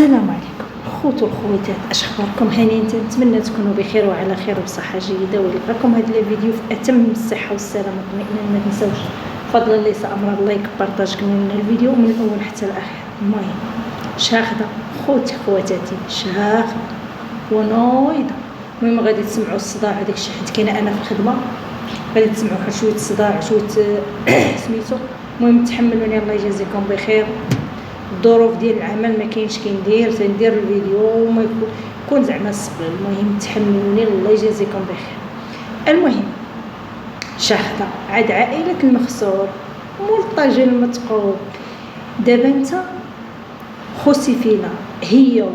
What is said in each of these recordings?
السلام عليكم خوتو الخويتات، اش اخباركم؟ هانيين نتمنى تكونوا بخير وعلى خير وبصحه جيده، ولقاكم هذا الفيديو في اتم الصحه والسلامه والاطمئنان. ما تنساوش فضلا ليس امرا لايك بارطاج كملنا الفيديو من الاول حتى الاخر. المهم شاخده خوتي خواتاتي شاخده ونويضه. المهم غادي تسمعوا الصداع هذاك الشيء حيت كاينه انا في الخدمه، غادي تسمعوا واحد شويه الصداع شويه سميتو. المهم تحملوني الله يجازيكم بخير. الظروف ديال العمل ما كاينش تندير الفيديو وما يكون زعما الصبر. المهم تحملوني الله يجازيكم بخير. المهم شاهده عاد عائله المخسور مول الطاجين المتقوب. دابا انت خوسي فينا هي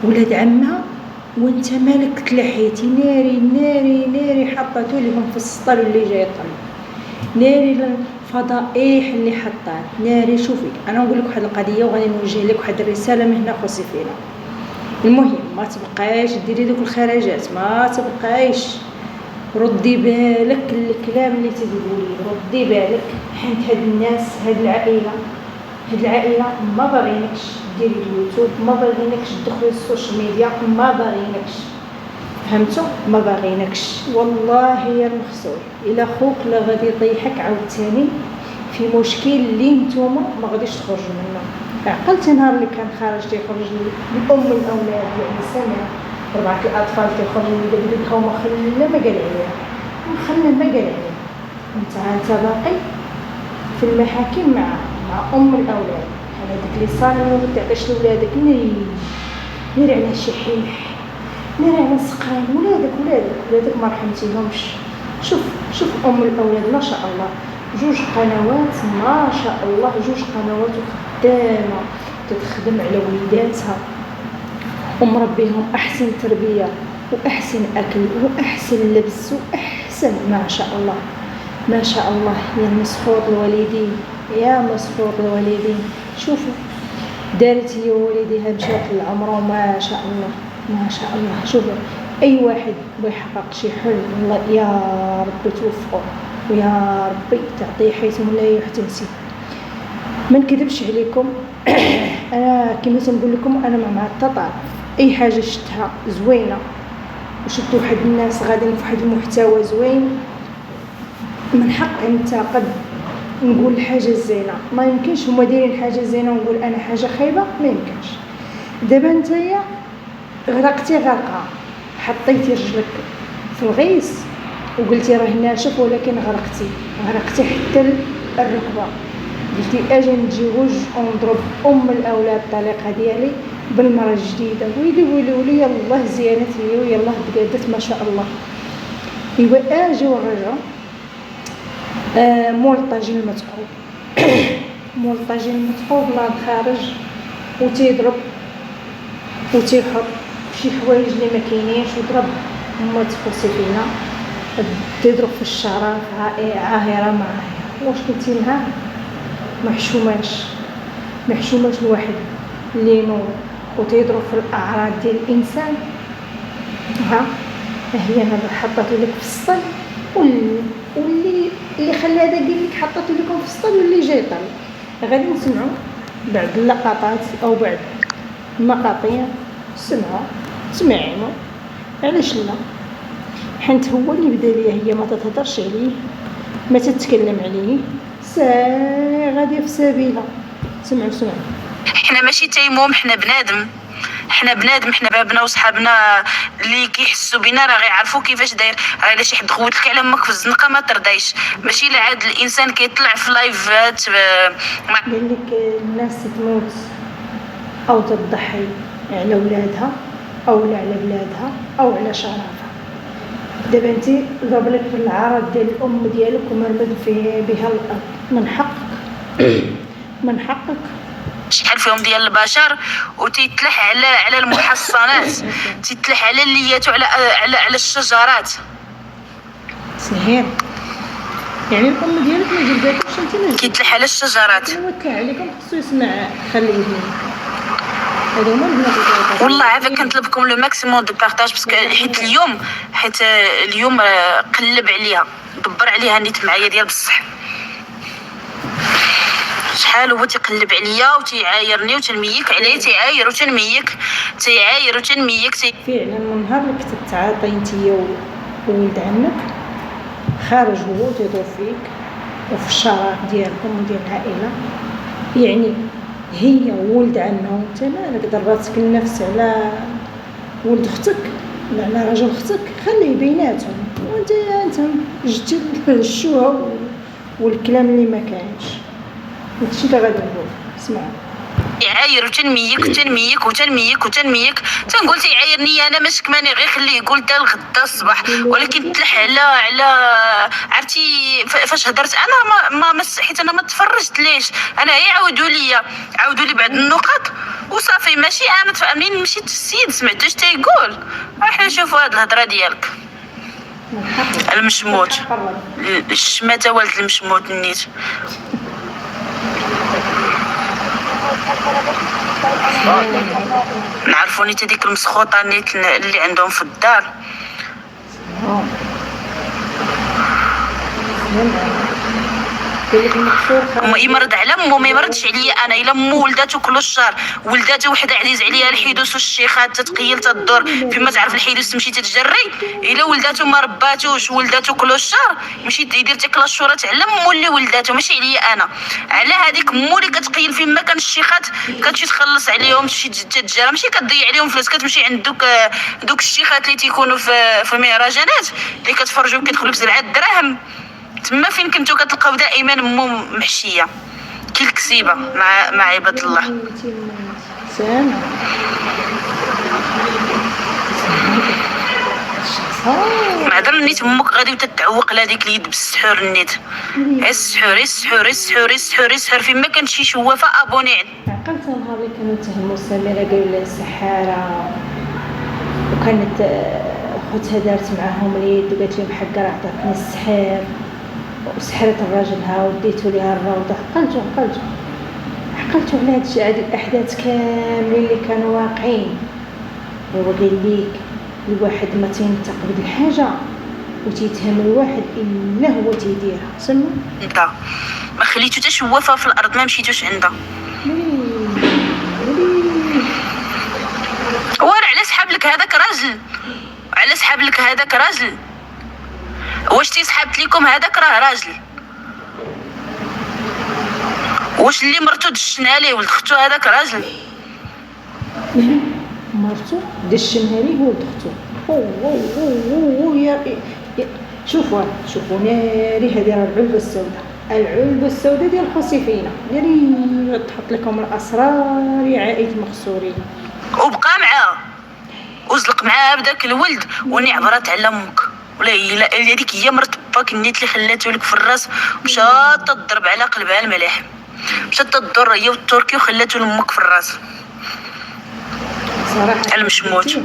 ولاد عمها وانت مالك تلحيتي ناري ناري ناري حطاتو لهم في السطر اللي جاي طلع ناري الفضائح اللي حطات ناري. شوفي انا نقول لك واحد القضيه وغادي نوجه لك واحد الرساله من هنا خوسي فينا. المهم ما تبقايش ديري دوك الخرجات، ما تبقايش ردي بالك الكلام اللي تقولي، ردي بالك حيت هاد الناس هاد العائله ما باغينكش ديري اليوتيوب، ما باغينكش تدخلي السوشيال ميديا، ما باغينكش، فهمتوا؟ ما باغينكش والله يا المخسور. الا خوك لا غادي يطيحك عاوتاني في مشكل اللي نتوما ما غاديش تخرجوا منه. عقلت نهار اللي كان خارج تيخرج الام الاولاد يعني سنه 4 الاطفال تيخرجوا ولادها وما خلى ما قال عليها، انت باقي في المحاكم مع ام الاولاد. انا ديك اللي صار ما تعطيش لولادك نير على شي حيح، نير على سقاين ولادك ما رحمتيهمش. شوف ام الاولاد ما شاء الله 2 قنوات ما شاء الله، 2 قنوات وخدامه تتخدم على وليداتها ومربيهم احسن تربيه واحسن اكل واحسن لبس واحسن ما شاء الله ما شاء الله. يا مسحوق الوالدين شوفوا دارت هي ووالديها مشات للعمره وما شاء الله. شوفوا اي واحد بغى يحقق شي حلم والله يا ربي توفقوا ويا ربي تعطيه حيث لا يحتسب. ما نكذبش عليكم انا كما تنقول لكم انا مع التطار. اي حاجه شفتها زوينه وشفت واحد الناس غاديين في واحد المحتوى زوين من حق انتقد نقول حاجه زينه. ما يمكنش هما دايرين حاجه زينه ونقول انا حاجه خايبه، ما يمكنش. دابا نتايا غرقتي غرقه، حطيتي رجلك في الغيس وقلتي راه ناشف ولكن غرقتي حتى الركبه. قلتي اجي نتزوج ونضرب ام الاولاد الطليقه ديالي بالمره الجديده. ويلي يلاه زيانت هي ويلاه تقادت ما شاء الله. ايوا اجي ورجع مول الطاجين المتقوب لا خارج وتيضرب وتيحط شي حوايج اللي ما كاينينش وضرب هما تفوسي فينا تيضرب في الشعرات عاهره واش كنتي معاه؟ ما حشوماش الواحد اللي ينوض وتيضرب في الاعراض ديال الانسان. هي انا حطيت لك في السطل واللي خلى هذا قال لك حطيت لكم في السطل واللي جاي طالع. غادي نسمعوا بعد اللقطات او بعد المقاطع سمعينو علاش لا، حيت هو اللي بدا ليا. هي ما تتهضرش عليه ما تتكلم عليه غادي في سبيله. سمعوا حنا ماشي تيموم، حنا بنادم، حنا بابنا وصحابنا اللي كيحسوا بينا راه غيعرفوا كيفاش داير. الا شي حد خوت لك على امك في الزنقه ما ترضيش، ماشي لا عاد الانسان كيطلع في لايفات قال لك الناس تموت او تضحي على ولادها او على بلادها او على شرفها. دابا انت ضرب لك في العرض ديال الام ديالك ومرمد بها الارض. من حقك شحال فيهم ديال البشر وتيتلح على المحصنات تيتلح على الليات على الشجرات. سهير يعني الام ديالك ما جبداتكش انت ما كيتلح على الشجرات. نوتع عليكم خصو يسمع خلي يدني هذا هما البنات. والله عافاك كنطلبكم لو ماكسيموم دو بارطاج باسكو حيت اليوم قلب عليها دبر عليها نيت معايا ديال بصح. شحال هو تيقلب عليا وتيعايرني وتنميك عليه، تيعاير وتنميك، تيعاير وتنميك فعلا من نهار اللي كنت تعاطي نتيا وولد عمك خارج هو تيدور فيك وفي الشراك ديالكم وديال العائله، يعني هي وولد عمها وانت مالك ضرباتك النفس على ولد اختك ولا على راجل اختك، خليه بيناتهم وانت جبتي الشوهه والكلام اللي ما كاينش. هادشي اللي غادي نقول. اسمع، يعاير وتنميك وتنميك وتنميك وتنميك، تنقول تيعايرني انا ماش كماني غير خليه يقول حتى الغدا الصباح، ولكن تلح على عرفتي فاش هضرت انا ما حيت انا ما تفرجت ليش انا هي عاودوا لي بعض النقط وصافي. ماشي انا منين مشيت السيد سمعتوش تيقول راح نشوفوا هاد الهضره ديالك المشموت الشماته والد المشموت نيت. نعرفوا نيت هذيك المسخوطه نيت اللي عندهم في الدار. ما يمرض على مو ما يمرضش عليا انا، الا مو ولداتو كل شهر، ولداتو وحده عزيز عليها الحيدوس والشيخات تتقيل تدور فيما تعرف الحيدوس تمشي تتجري، الا ولداتو ما رباتوش ولداتو كل شهر مشي يدير تاكل الشورات على مو اللي ولداتو ماشي عليا انا، على هذيك مو اللي كتقيل فيما كان الشيخات كتمشي تخلص عليهم تمشي تتجرى، ماشي كتضيع عليهم فلوس، كتمشي عند دوك الشيخات اللي تيكونوا في المهرجانات اللي كتفرجوا كيدخلوا بزرعه الدراهم، تما فين كنتو كتلقاو دائما مو محشيه كي الكسيبه مع عباد الله. معذر نيت امك غادي تتعوق لهاديك اليد بالسحور النيت، السحور فين ما كانت شي شوافه ابوني. عقلت نهار اللي كانوا تهموا سميره قالوا لها سحاره، وكانت خوتها دارت معاهم اليد وقالت لهم حقا راه عطاتني السحر وسحرت الراجل ها وديتو ليها الروضه. عقلتوا على هاد الاحداث كاملين اللي كانوا واقعين. هو قال ليك الواحد ما تينطق بدي الحاجه وتيتهم الواحد الا هو تيديرها. سمع انت ما خليتو حتى شوافه في الارض ما مشيتوش عندها. ورا على سحاب لك هذاك راجل، على سحاب لك هذاك راجل، واش تيسحبت لكم هذاك راه راجل، واش اللي مرتو دشنها ليه ولد اختو هذاك راجل، مرتو دشنها ليه ولد اختو. يا شوفوا ناري هذه العلبه السوداء ديال الخصيفينه ناري تحط لكم الاسرار يا عائله مخسورين. وبقى معاه وزلق معاه بداك الولد وني عبرات على امك ولا هذيك هي مرت باك النيت اللي خلاتو لك في الراس مشات تضرب على قلبها الملاحم، مشات تضر هي والتركي وخلاتو لامك في الراس صراحه المشموت.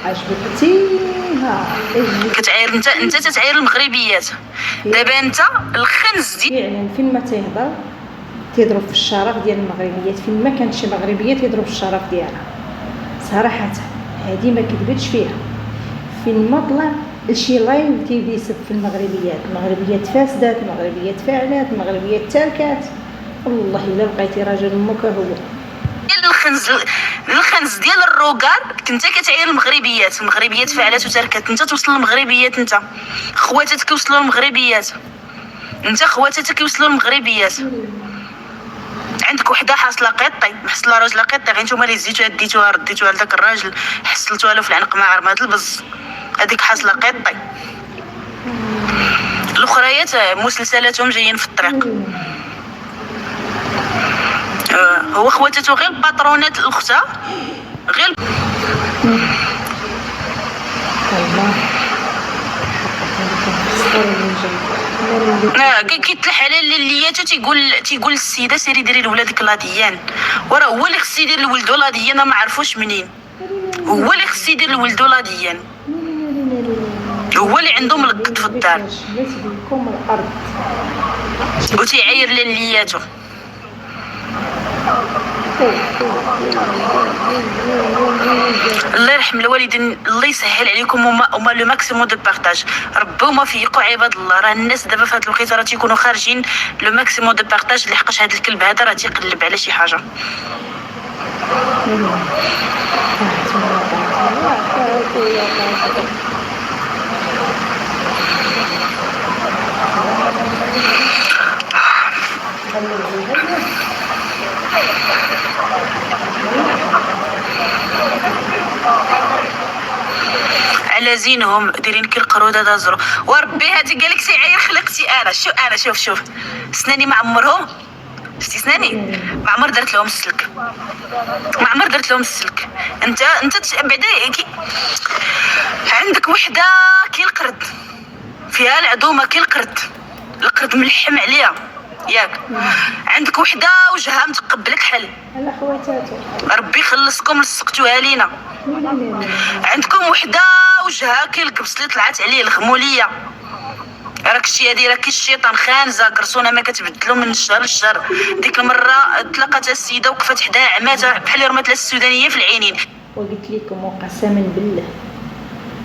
عجبتيها كتعاير انت تتعاير المغربيات دابا انت الخنز دي يعني فين ما تيهضر تيضرب في الشرف ديال المغربيات، فين ما كان شي مغربيه تيضرب في الشرف ديالها. صراحه هذه ما كذبتش فيها، فين ما طلع شي لايف تيبدا يسب في المغربيات فاسدات، المغربيات فاعلات، المغربيات تاركات. والله الا بقيتي راجل امك هو الخنز ديال الروكار كنت كتعاير المغربيات فاعلات وتاركات. انت توصل للمغربيات، انت خواتاتك يوصلوا للمغربيات، انت خواتاتك يوصلوا للمغربيات. عندك وحده حاصله قطي محصله راجل قطي غير نتوما اللي زيتوها ديتوها رديتوها لذاك الراجل حصلتوها له في العنق مع عرمات البز، هذيك حاصله قطي. الاخريات مسلسلاتهم جايين في الطريق. هو خواتاتو غير الباترونات الاختها غير كيتلح على اللياتو تيقول السيده سيري ديري لولادك لاديان، وراه هو اللي خصو يدير لولدو لاديان ما عرفوش منين، هو اللي خصو يدير لولدو لاديان، هو اللي عنده ملقط في الدار وتيعاير للياتو. الله يرحم الوالدين، الله يسهل عليكم، وما لو ماكسيموم دو بارطاج. ربي وما فيقوا عباد الله، راه الناس دابا في هاد الوقيته راه تيكونوا خارجين لو ماكسيموم دو بارطاج، لحقاش هاد الكلب هذا راه تيقلب على شي حاجه. على زينهم دايرين كي القروده دازرو. وربي هادي قالك عير خلقتي انا. شوف سناني ما عمرهم، شتي سناني ما عمر درت لهم السلك، انت بعدا عندك وحده كي القرد فيها العظومه، كي القرد ملحم عليها ياك. عندك وحده وجهها متقبلك حل على خواتاتو، ربي يخلصكم، لصقتوها لينا. عندكم وحده وجهها كي القبص اللي طلعت عليه الغموليه، راك الشي هادي، راك الشيطان خانزه قرصونه ما كتبدلو من الشهر للشهر. ديك المره تلاقات السيده وقفت حداها عماتها بحال اللي رمات لها السودانيه في العينين. وقلت لكم وقسما بالله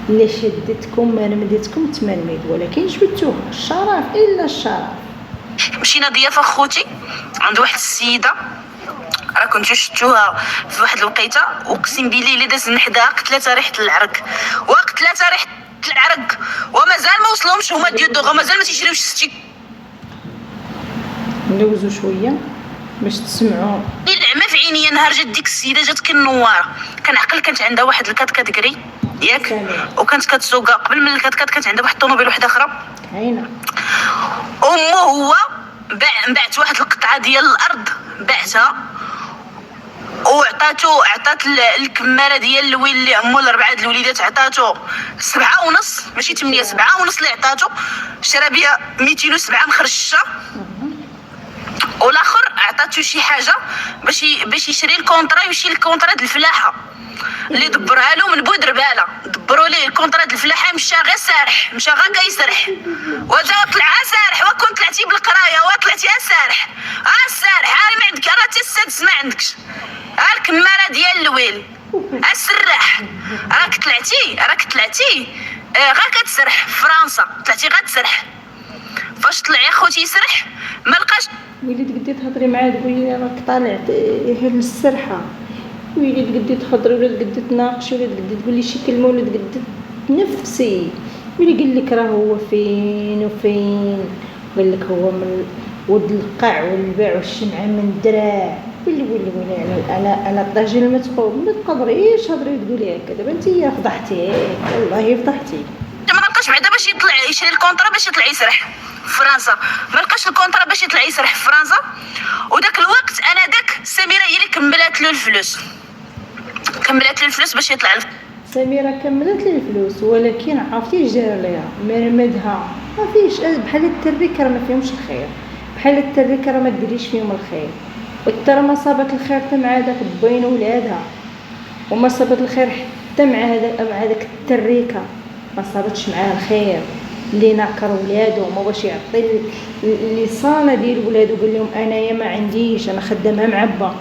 الا شدتكم ما رمدتكم تمرمد، ولكن جبدتوها الشرف الا الشرف. مشينا ضيافه خوتي عند واحد السيده، راه كنتو شفتوها في واحد الوقيته، اقسم بالله الا داز من حداها قتلاتها ريحه العرق، ومازال ما وصلهمش هما ديال الدوغ، مازال ما تيشريوش ستي. ندوزو شويه باش تسمعوا. العمى في عينيا نهار جات ديك السيده جات كنواره، كنعقل كانت عندها واحد الكاتكات كري ياك، وكانت كتسوق قبل من الكاتكات كانت عندها واحد الطوموبيل واحده اخرى عينا. هو بعت واحد القطعه ديال الارض، بعتها عطات الكماره ديال الويل اللي عمو الاربعه د الوليدات، عطاتو 7.5 ماشي 8، 7.5 اللي عطاتو، شرا بها 207 مخرششه. والاخر عطاتو شي حاجه باش يشري الكونطرا، يمشي للكونطرا د الفلاحه اللي دبرها له من بودرباله، دبروا ليه الكونطرا د الفلاحه، مشى غير سارح، مشى غير كيسرح، وجا طلع سارح. وكنت طلعتي بالقرايه وطلعتي سارح، السارح ما عندك، راه حتى السادس ما عندكش، الكماره ديال الويل السراح، راك طلعتي غير كتسرح في فرنسا، طلعتي غير تسرح. فاش طلع خوتي يسرح ما لقاش. وليت قدي تهضري معاه تقولي راك طالع من السرحه، وليت قدي تهضري، وليت قدي تناقشي، وليت قدي تقولي شي كلمه، وليت قدي تنفسي. ولي قال لك راه هو فين وفين، قال لك هو من ود القاع والبيع والشمعه من الدراع. ولي انا الطاجين المتقوم ما تقدريش تهضري تقولي هكا. دابا انت فضحتي، والله فضحتي. ما لقاش بعدا باش يطلع يشري الكونطرا باش يطلع يسرح في فرنسا، ما لقاش الكونطرا باش يطلع يسرح في فرنسا. وداك الوقت انا داك سميره هي اللي كملات له الفلوس باش يطلع سميره كملت لي الفلوس، ولكن عرفتي اش دار ليها؟ مرمدها ما فيش، بحال التريكه راه ما فيهمش الخير، بحال التريكه راه ما ديريش فيهم الخير. وترى ما صابت الخير حتى مع داك بين ولادها، وما صابت الخير حتى مع داك التريكه، ما صابتش معاه الخير اللي ناكر ولادو، ما باش يعطي اللي صانه ديال ولادو. قال لهم انايا ما عنديش، انا خدامها معبه.